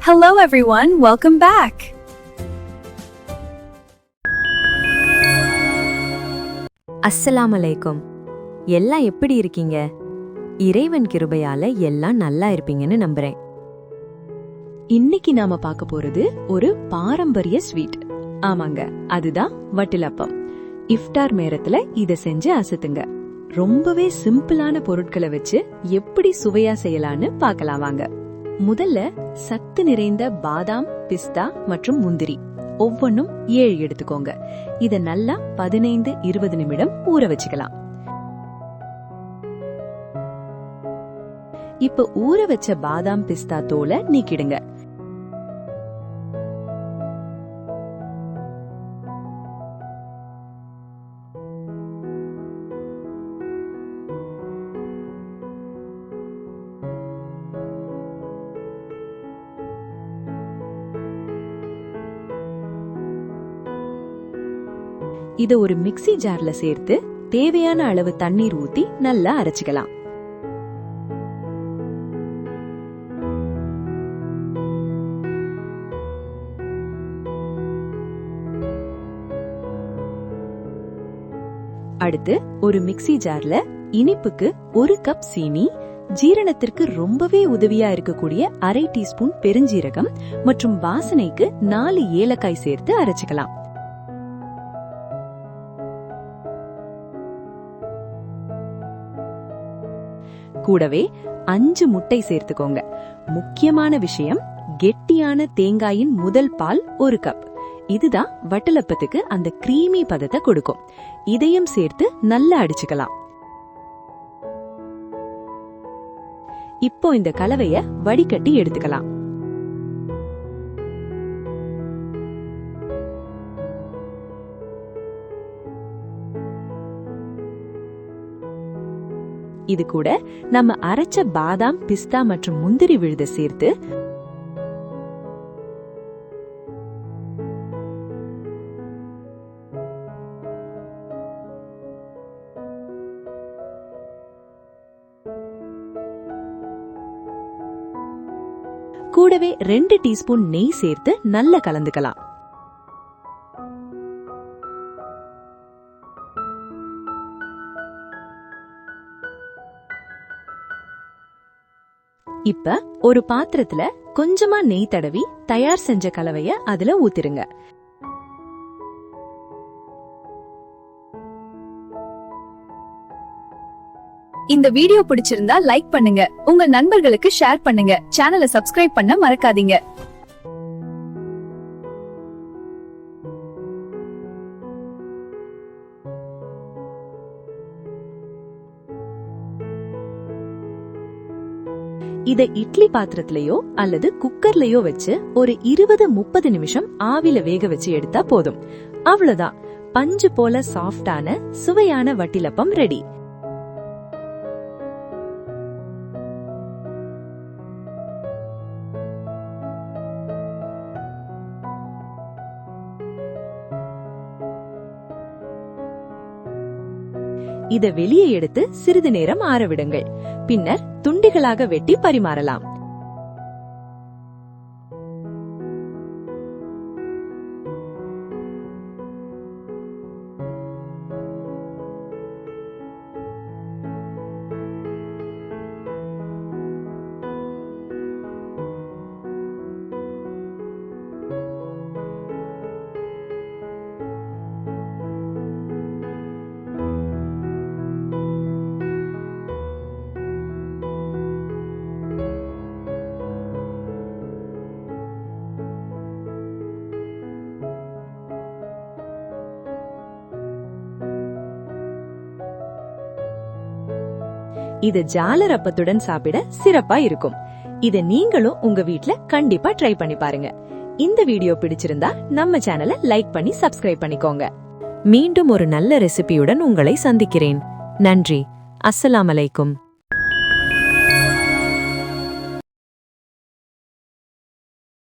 Hello everyone, welcome back. அஸ்ஸலாமு அலைக்கும். எல்லாம் எப்படி இருக்கீங்க? இறைவன் கிருபையால எல்லாம் நல்லா இருப்பீங்கன்னு நம்புறேன். இன்னைக்கு நாம பார்க்க போறது ஒரு பாரம்பரிய ஸ்வீட். ஆமாங்க, அதுதான் வட்டிலப்பம். இஃப்டார் நேரத்துல இத செஞ்சு அசத்துங்க. ரொம்பவே சிம்பிளான பொருட்களை வச்சு எப்படி சுவையா செய்யலான்னு பார்க்கலாம் வாங்க. முதல்ல சத்து நிறைந்த பாதாம், பிஸ்தா மற்றும் முந்திரி ஒவ்வொன்னும் 7 எடுத்துக்கோங்க. இத நல்லா 15-20 நிமிடம் ஊற வச்சுக்கலாம். இப்ப ஊற வச்ச பாதாம், பிஸ்தா தோலை நீக்கிடுங்க. இத ஒரு மிக்ஸி ஜார்ல சேர்த்து தேவையான அளவு தண்ணீர் ஊத்தி நல்லா அரைச்சுக்கலாம். அடுத்து ஒரு மிக்ஸி ஜார்ல இனிப்புக்கு 1 கப் சீனி, ஜீரணத்திற்கு ரொம்பவே உதவியா இருக்கக்கூடிய 1/2 டீஸ்பூன் பெருஞ்சீரகம் மற்றும் வாசனைக்கு 4 ஏலக்காய் சேர்த்து அரைச்சுக்கலாம். கூடவே 5 முட்டை சேர்த்துக்கோங்க. முக்கியமான விஷயம், கெட்டியான தேங்காயின் முதல் பால் 1 கப். இதுதான் வட்டலப்பத்துக்கு அந்த கிரீமி பதத்தை கொடுக்கும். இதையும் சேர்த்து நல்லா அடிச்சுக்கலாம். இப்போ இந்த கலவைய வடிகட்டி எடுத்துக்கலாம். இது கூட நம்ம அரைச்ச பாதாம், பிஸ்தா மற்றும் முந்திரி விழுத சேர்த்து கூடவே 2 டீஸ்பூன் நெய் சேர்த்து நல்லா கலந்துக்கலாம். இப்ப ஒரு பாத்திரத்துல கொஞ்சமா நெய் தடவி தயார் செஞ்ச கலவைய அதுல ஊத்திருங்க. இந்த வீடியோ பிடிச்சிருந்தா லைக் பண்ணுங்க, உங்க நண்பர்களுக்கு ஷேர் பண்ணுங்க, சேனலை சப்ஸ்கிரைப் பண்ண மறக்காதீங்க. இத இட்லி பாத்திரத்திலயோ அல்லது குக்கர்லயோ வச்சு ஒரு 20-30 நிமிஷம் ஆவில வேக வச்சு எடுத்தா போதும். அவ்வளவுதான், பஞ்சு போல சாஃப்டான சுவையான வட்டிலப்பம் ரெடி. இத வெளியே எடுத்து சிறிது நேரம் ஆறவிடுங்கள். பின்னர் துண்டுகளாக வெட்டி பரிமாறலாம். இது ஜாலர் அப்பத்துடன் சாப்பிட சிறப்பா இருக்கும். இத நீங்களும் உங்க வீட்ல கண்டிப்பா ட்ரை பண்ணி பாருங்க. இந்த வீடியோ பிடிச்சிருந்தா நம்ம சேனலை லைக் பண்ணி சப்ஸ்கிரைப் பண்ணிக்கோங்க. மீண்டும் ஒரு நல்ல ரெசிபியுடன் உங்களை சந்திக்கிறேன். நன்றி. அஸ்ஸலாமு அலைக்கும்.